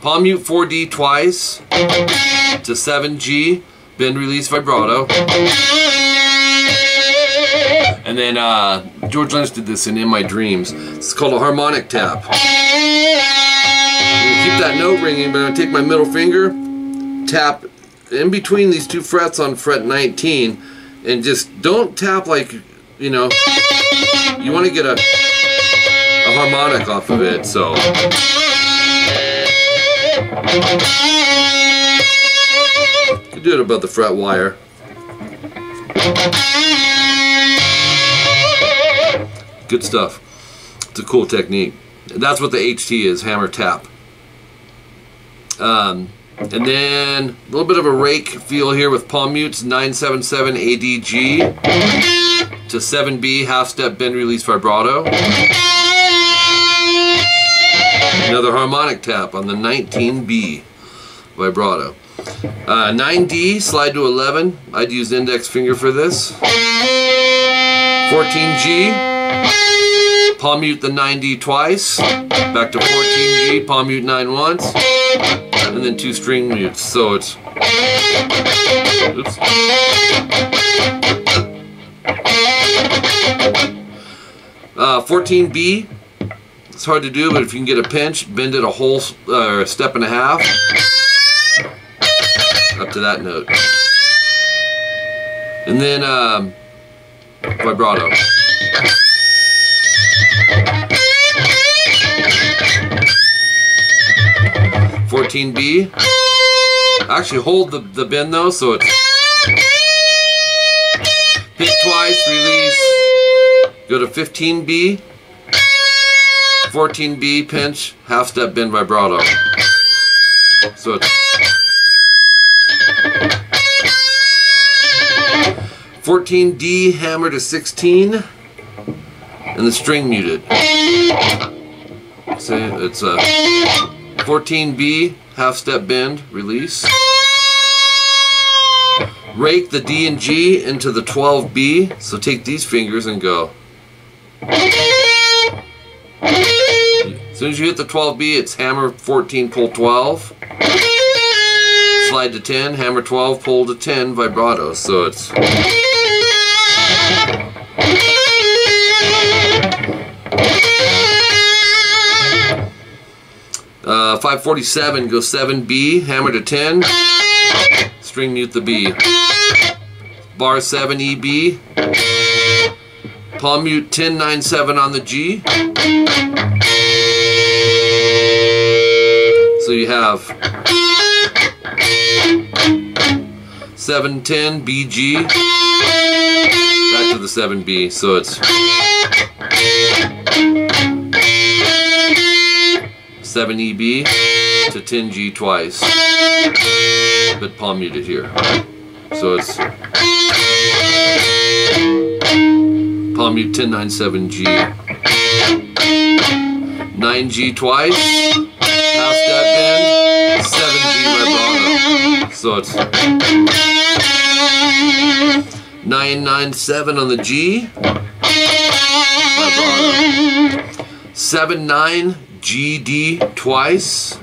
palm mute 4D twice to 7G, bend release vibrato. And then George Lynch did this in My Dreams. It's called a harmonic tap. I'm gonna keep that note ringing, but I'm gonna take my middle finger, tap in between these two frets on fret 19, and just don't tap like, you know, you want to get a harmonic off of it, so. You can do it above the fret wire. Good stuff. It's a cool technique. That's what the HT is, hammer tap. And then a little bit of a rake feel here with palm mutes, 977 ADG to 7B, half step bend release vibrato. Another harmonic tap on the 19B vibrato. 9D, slide to 11. I'd use index finger for this. 14G, palm mute the 9D twice. Back to 14G, palm mute 9 once. And then 2 string mutes. So it's. Oops. 14B. It's hard to do, but if you can get a pinch, bend it a whole a step and a half up to that note, and then vibrato. (14B). Actually, hold the bend though, so it's hit twice, release. Go to 15B. 14B, pinch, half step bend vibrato. So it's 14D, hammer to 16, and the string muted. See, it's a 14B, half step bend, release. Rake the D and G into the 12B, so take these fingers and go. As soon as you hit the 12B, it's hammer 14, pull 12. Slide to 10, hammer 12, pull to 10, vibrato. So it's. 547, go 7B, hammer to 10, string mute the B. Bar 7 EB, palm mute 1097 on the G. So you have 710 BG, back to the 7B, so it's 7 EB to 10G twice, but palm muted here. So it's palm mute 1097G, 9G twice, half step bend, 7G vibrato. So it's 997 on the G, vibrato. 79 GD twice,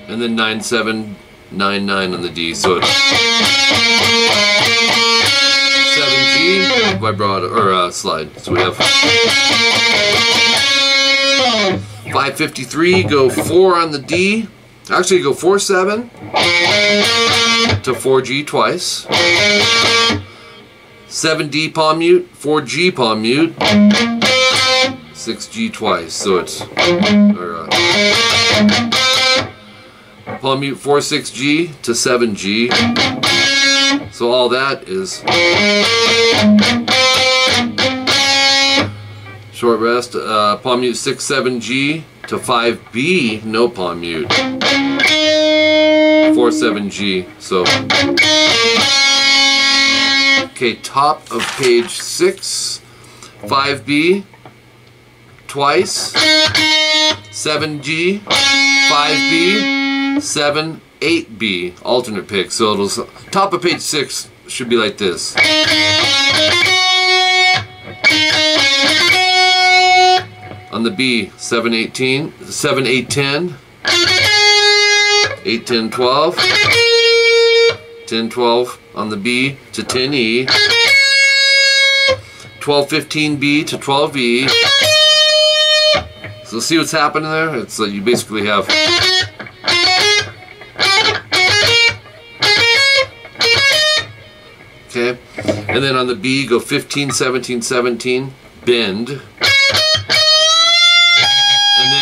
and then 9799 on the D. So it's 7G vibrato or slide. So we have 553, go 4 on the D. Actually, go 4-7 to 4G twice. 7D palm mute, 4G palm mute, 6G twice. So it's palm mute 4-6G to 7G. So all that is short rest. Palm mute 6-7G to 5B, no palm mute. 4-7G. So okay, top of page 6, 5B twice, 7G, 5B, 7, 8B, alternate pick. So it'll top of page 6 should be like this. On On the B, 7, 18, 7, 8, 10, 8, 10, 12, 10, 12 on the B to 10 E, 12, 15 B to 12 E. So see what's happening there? It's you basically have okay, and then on the B go 15, 17, 17, bend.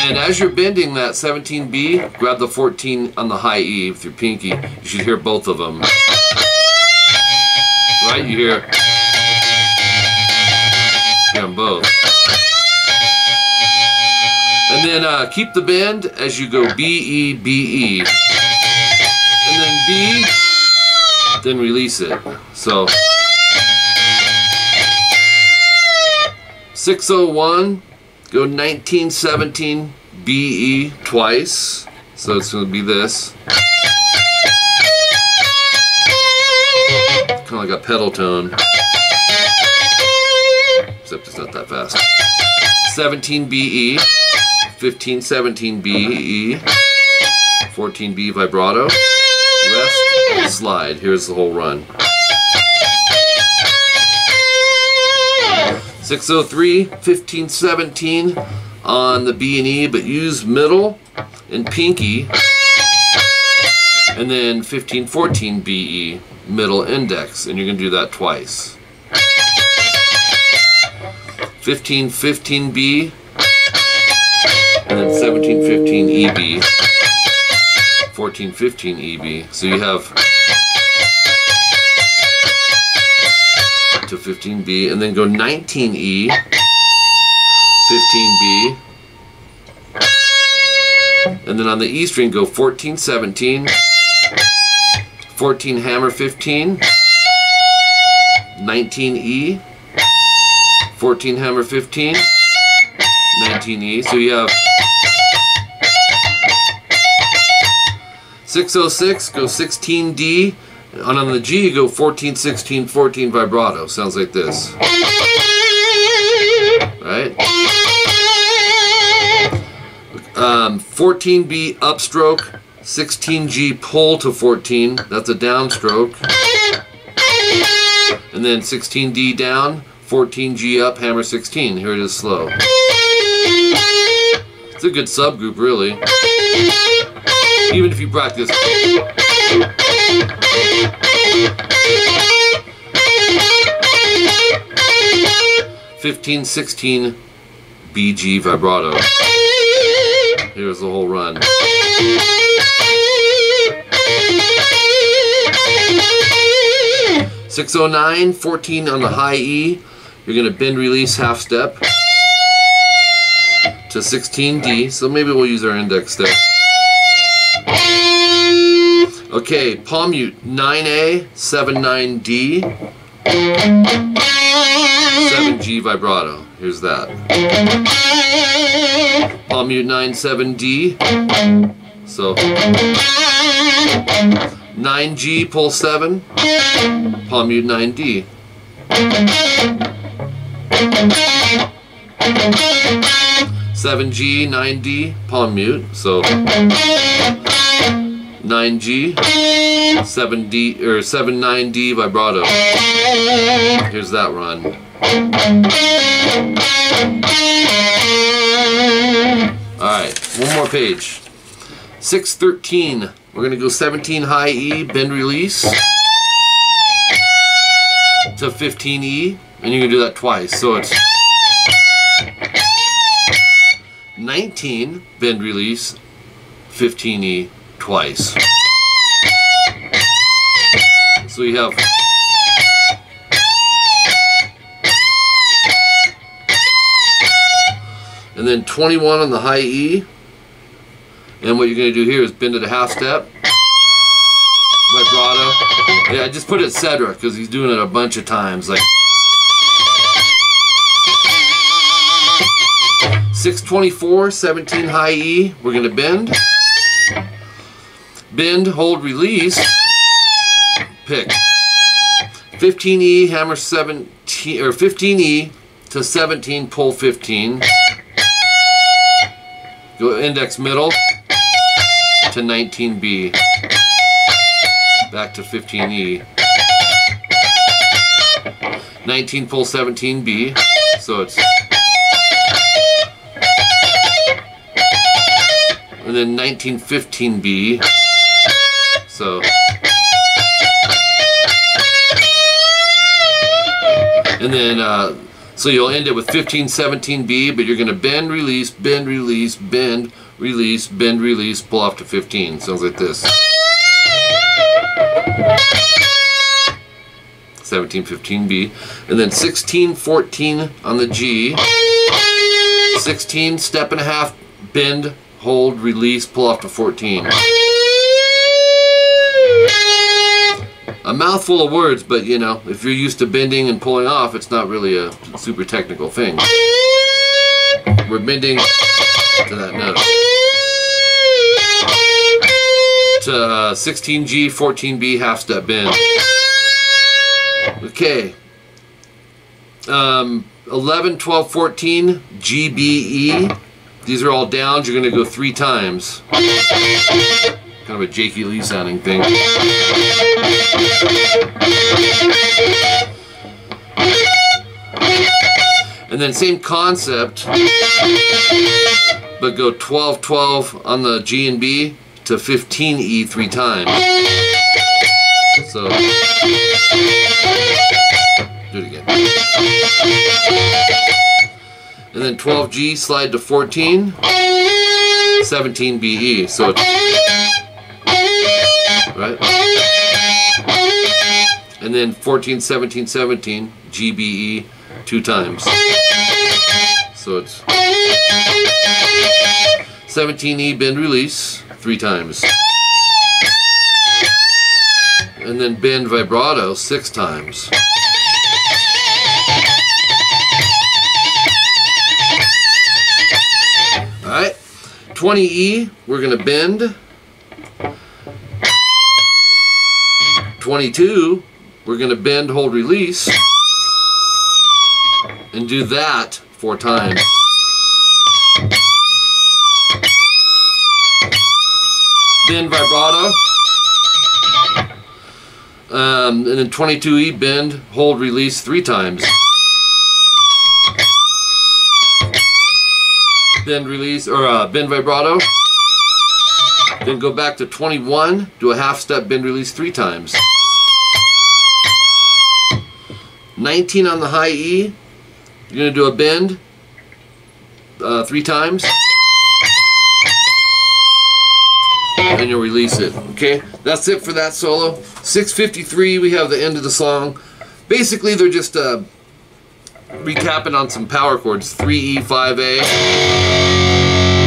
And as you're bending that 17B, grab the 14 on the high E with your pinky. You should hear both of them. Right? You hear them both. And then keep the bend as you go B, E, B, E. And then B, then release it. So 601. Go 19, 17, B, E twice. So it's going to be this. Kind of like a pedal tone. Except it's not that fast. 17, B, E. 15, 17, B, E. 14, B vibrato. Rest, slide. Here's the whole run. 603, 15, 17 on the B and E, but use middle and pinky. And then 15, 14 B, E, middle index. And you're going to do that twice. 15, 15 B, and then 17, 15 EB. 14, 15 EB. So you have to 15B, and then go 19E, 15B, and then on the E string go 14, 17, 14 hammer 15, 19E, 14 hammer 15, 19E, so you have 606, go 16D, and on the G, you go 14, 16, 14 vibrato. Sounds like this. Right? 14B upstroke, 16G pull to 14. That's a downstroke. And then 16D down, 14G up, hammer 16. Here it is slow. It's a good subgroup, really. Even if you practice. 15, 16 BG vibrato. Here's the whole run. .609, 14 on the high E. You're going to bend release half step to 16D. So maybe we'll use our index step. Okay, palm mute 9A, 79D, 7G vibrato. Here's that. Palm mute 9-7D. So 9G pull 7. Palm mute 9D. 7G 9D palm mute. So 9G, 7D or 7-9D vibrato. Here's that run. Alright, one more page. 613. We're going to go 17 high E, bend release to 15E, and you can do that twice. So it's 19, bend release, 15E twice. So you have and then 21 on the high E, and what you're going to do here is bend it a half step, vibrato. Yeah, I just put it Cedric because he's doing it a bunch of times. Like 624, 17 high E, we're going to bend. Bend, hold, release, pick. 15E, hammer 17, or 15E to 17, pull 15. Go index middle to 19B. Back to 15E. 19 pull 17B. So it's... And then 1915B. So... And then, so you'll end it with 1517B, but you're going to bend, release, bend, release, bend, release, bend, release, pull off to 15. Sounds like this. 1715B. And then 1614 on the G. 16, step and a half, bend, hold, release, pull off to 14. A mouthful of words, but you know, if you're used to bending and pulling off, it's not really a super technical thing. We're bending to that note. To 16G, 14B, half step bend. Okay. 11, 12, 14, G, B, E. These are all downs. You're going to go 3 times. Kind of a Jakey Lee sounding thing. And then same concept, but go 12, 12 on the G and B to 15E 3 times. So, do it again. And then 12G, slide to 14, 17BE. So it's... Right? And then 14, 17, 17, GBE 2 times. So it's 17E, bend, release 3 times. And then bend, vibrato 6 times. Alright, 20E, we're going to bend. 22, we're going to bend, hold, release, and do that 4 times. Bend, vibrato, and then 22E, bend, hold, release 3 times. Bend, release, or bend, vibrato. Then go back to 21, do a half step, bend, release 3 times. 19 on the high E, you're going to do a bend 3 times. And you'll release it. Okay, that's it for that solo. 6:53, we have the end of the song. Basically, they're just recapping on some power chords, 3E, 5A.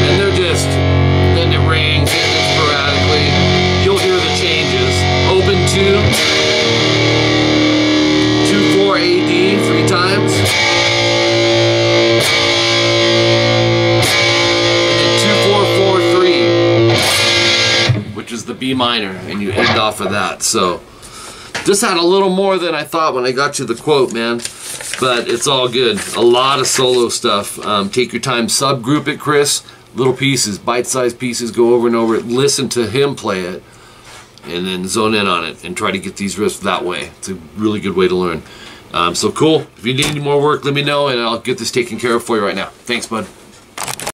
And they're just, then it rings, hitting it sporadically. You'll hear the changes. Open 2, 2, 4, AD 3 times. And then 2, 4, 4, 3, which is the B minor, and you end off of that. So this had a little more than I thought when I got to the quote, man. But it's all good. A lot of solo stuff. Take your time, subgroup it, Chris. Little pieces, bite-sized pieces, go over and over it. Listen to him play it, and then zone in on it and try to get these riffs that way. It's a really good way to learn. So cool. If you need any more work, let me know, and I'll get this taken care of for you right now. Thanks, bud.